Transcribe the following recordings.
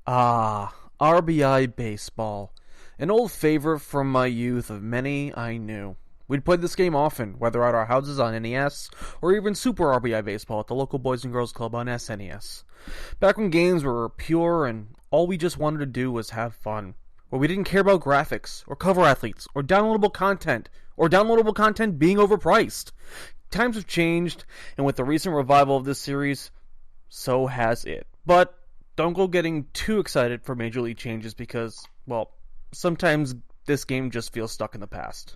R.B.I. baseball. An old favorite from my youth of many I knew. We'd play this game often, whether at our houses on NES, or even Super R.B.I. baseball at the local Boys and Girls Club on SNES. Back when games were pure and all we just wanted to do was have fun. Where we didn't care about graphics, or cover athletes, or downloadable content being overpriced. Times have changed, and with the recent revival of this series, so has it. But don't go getting too excited for major league changes because, well, sometimes this game just feels stuck in the past.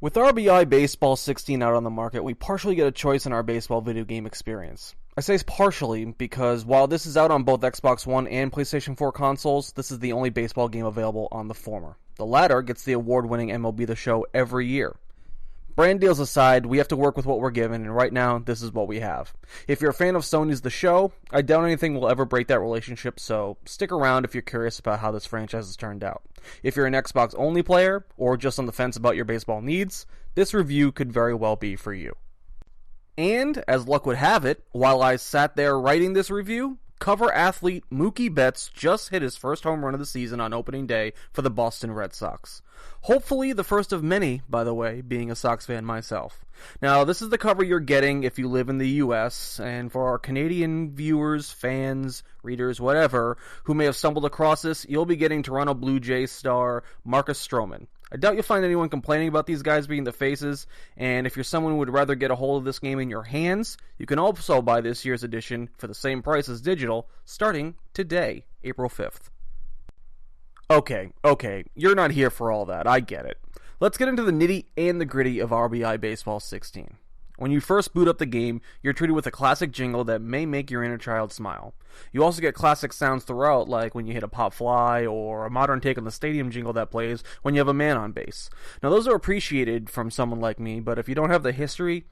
With R.B.I. Baseball 16 out on the market, we partially get a choice in our baseball video game experience. I say partially because while this is out on both Xbox One and PlayStation 4 consoles, this is the only baseball game available on the former. The latter gets the award-winning MLB The Show every year. Brand deals aside, we have to work with what we're given, and right now, this is what we have. If you're a fan of Sony's The Show, I doubt anything will ever break that relationship, so stick around if you're curious about how this franchise has turned out. If you're an Xbox-only player, or just on the fence about your baseball needs, this review could very well be for you. And, as luck would have it, while I sat there writing this review, cover athlete Mookie Betts just hit his first home run of the season on opening day for the Boston Red Sox. Hopefully the first of many, by the way, being a Sox fan myself. Now, this is the cover you're getting if you live in the US, and for our Canadian viewers, fans, readers, whatever, who may have stumbled across this, you'll be getting Toronto Blue Jays star Marcus Stroman. I doubt you'll find anyone complaining about these guys being the faces, and if you're someone who would rather get a hold of this game in your hands, you can also buy this year's edition for the same price as digital, starting today, April 5th. Okay, you're not here for all that, I get it. Let's get into the nitty and the gritty of R.B.I. Baseball 16. When you first boot up the game, you're treated with a classic jingle that may make your inner child smile. You also get classic sounds throughout, like when you hit a pop fly, or a modern take on the stadium jingle that plays when you have a man on base. Now those are appreciated from someone like me, but if you don't have the history,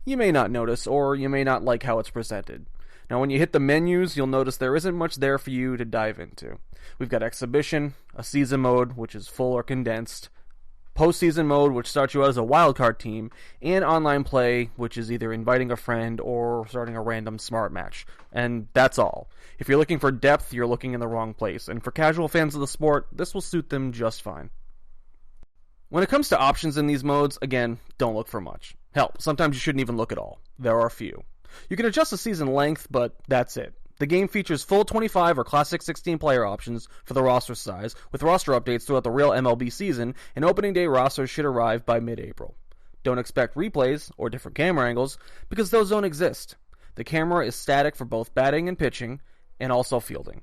you may not notice, or you may not like how it's presented. Now when you hit the menus, you'll notice there isn't much there for you to dive into. We've got Exhibition, a Season mode, which is full or condensed, Postseason mode, which starts you out as a wildcard team, and online play, which is either inviting a friend or starting a random smart match. And that's all. If you're looking for depth, you're looking in the wrong place, and for casual fans of the sport, this will suit them just fine. When it comes to options in these modes, again, don't look for much. Hell, sometimes you shouldn't even look at all. There are a few. You can adjust the season length, but that's it. The game features full 25 or classic 16 player options for the roster size, with roster updates throughout the real MLB season, and opening day rosters should arrive by mid-April. Don't expect replays or different camera angles, because those don't exist. The camera is static for both batting and pitching, and also fielding.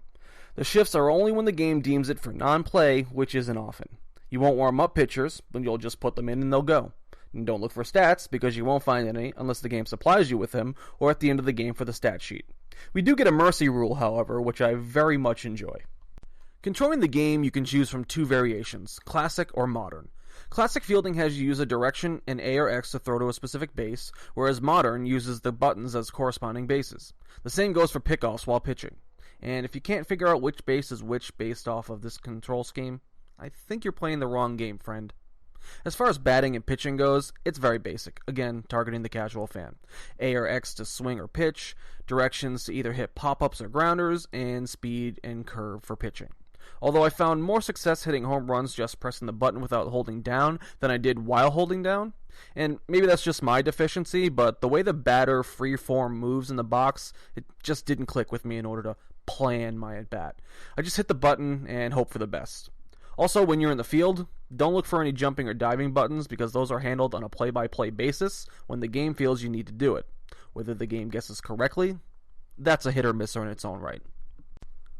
The shifts are only when the game deems it for non-play, which isn't often. You won't warm up pitchers, but you'll just put them in and they'll go. And don't look for stats, because you won't find any unless the game supplies you with them, or at the end of the game for the stat sheet. We do get a mercy rule, however, which I very much enjoy. Controlling the game, you can choose from two variations, Classic or Modern. Classic fielding has you use a direction and A or X to throw to a specific base, whereas Modern uses the buttons as corresponding bases. The same goes for pickoffs while pitching. And if you can't figure out which base is which based off of this control scheme, I think you're playing the wrong game, friend. As far as batting and pitching goes, it's very basic, again, targeting the casual fan. A or X to swing or pitch, directions to either hit pop-ups or grounders, and speed and curve for pitching. Although I found more success hitting home runs just pressing the button without holding down than I did while holding down. And maybe that's just my deficiency, but the way the batter freeform moves in the box, it just didn't click with me in order to plan my at-bat. I just hit the button and hope for the best. Also, when you're in the field, don't look for any jumping or diving buttons because those are handled on a play-by-play basis when the game feels you need to do it. Whether the game guesses correctly, that's a hit or miss in its own right.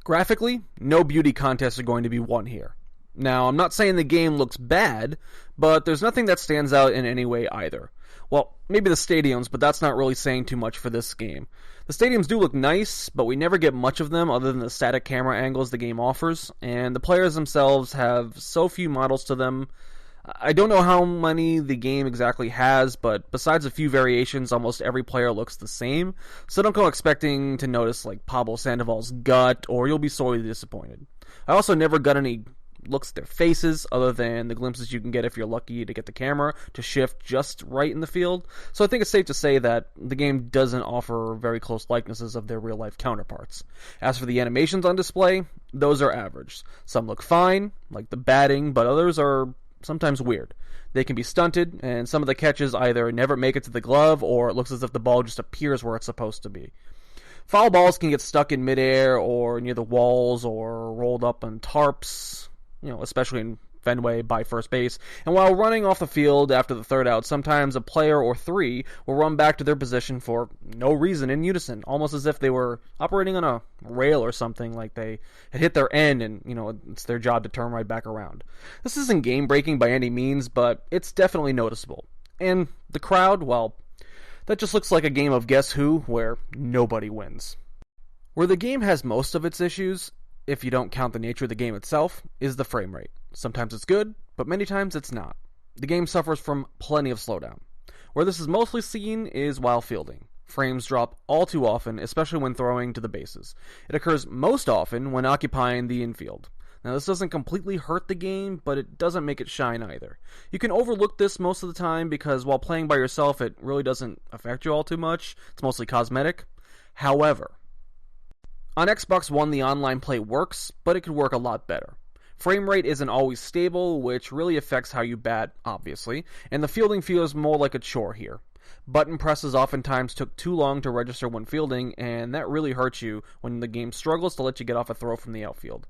Graphically, no beauty contests are going to be won here. Now, I'm not saying the game looks bad, but there's nothing that stands out in any way either. Well, maybe the stadiums, but that's not really saying too much for this game. The stadiums do look nice, but we never get much of them other than the static camera angles the game offers, and the players themselves have so few models to them. I don't know how many the game exactly has, but besides a few variations, almost every player looks the same, so don't go expecting to notice like Pablo Sandoval's gut, or you'll be sorely disappointed. I also never got any looks at their faces, other than the glimpses you can get if you're lucky to get the camera to shift just right in the field. So I think it's safe to say that the game doesn't offer very close likenesses of their real-life counterparts. As for the animations on display, those are average. Some look fine, like the batting, but others are sometimes weird. They can be stunted, and some of the catches either never make it to the glove, or it looks as if the ball just appears where it's supposed to be. Foul balls can get stuck in midair or near the walls or rolled up on tarps, especially in Fenway by first base. And while running off the field after the third out, sometimes a player or three will run back to their position for no reason in unison, almost as if they were operating on a rail or something, like they had hit their end and, it's their job to turn right back around. This isn't game-breaking by any means, but it's definitely noticeable. And the crowd, well, that just looks like a game of Guess Who, where nobody wins. Where the game has most of its issues, if you don't count the nature of the game itself, is the frame rate. Sometimes it's good, but many times it's not. The game suffers from plenty of slowdown. Where this is mostly seen is while fielding. Frames drop all too often, especially when throwing to the bases. It occurs most often when occupying the infield. Now, this doesn't completely hurt the game, but it doesn't make it shine either. You can overlook this most of the time because while playing by yourself, it really doesn't affect you all too much. It's mostly cosmetic. However, on Xbox One, the online play works, but it could work a lot better. Frame rate isn't always stable, which really affects how you bat, obviously, and the fielding feels more like a chore here. Button presses oftentimes took too long to register when fielding, and that really hurts you when the game struggles to let you get off a throw from the outfield.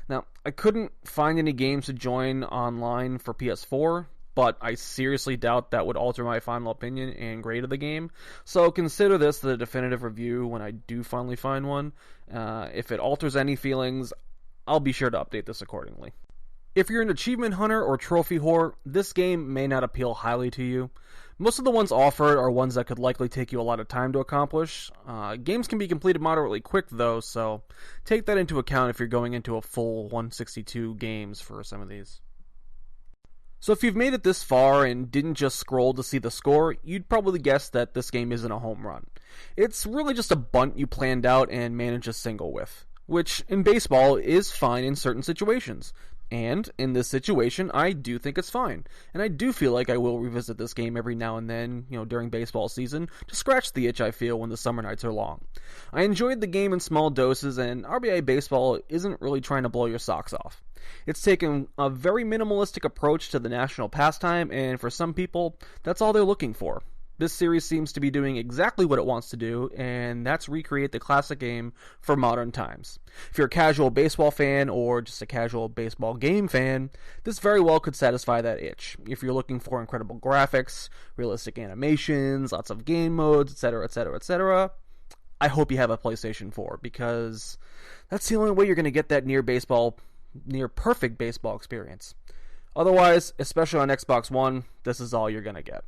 Now, I couldn't find any games to join online for PS4, but I seriously doubt that would alter my final opinion and grade of the game, so consider this the definitive review when I do finally find one. If it alters any feelings, I'll be sure to update this accordingly. If you're an achievement hunter or trophy whore, this game may not appeal highly to you. Most of the ones offered are ones that could likely take you a lot of time to accomplish. Games can be completed moderately quick though, so take that into account if you're going into a full 162 games for some of these. So if you've made it this far and didn't just scroll to see the score, you'd probably guess that this game isn't a home run. It's really just a bunt you planned out and managed a single with, which in baseball is fine in certain situations. And in this situation, I do think it's fine. And I do feel like I will revisit this game every now and then, during baseball season, to scratch the itch I feel when the summer nights are long. I enjoyed the game in small doses, and R.B.I. Baseball isn't really trying to blow your socks off. It's taken a very minimalistic approach to the national pastime, and for some people, that's all they're looking for. This series seems to be doing exactly what it wants to do, and that's recreate the classic game for modern times. If you're a casual baseball fan or just a casual baseball game fan, this very well could satisfy that itch. If you're looking for incredible graphics, realistic animations, lots of game modes, etc., etc., etc., I hope you have a PlayStation 4, because that's the only way you're going to get that near perfect baseball experience. Otherwise, especially on Xbox One, this is all you're going to get.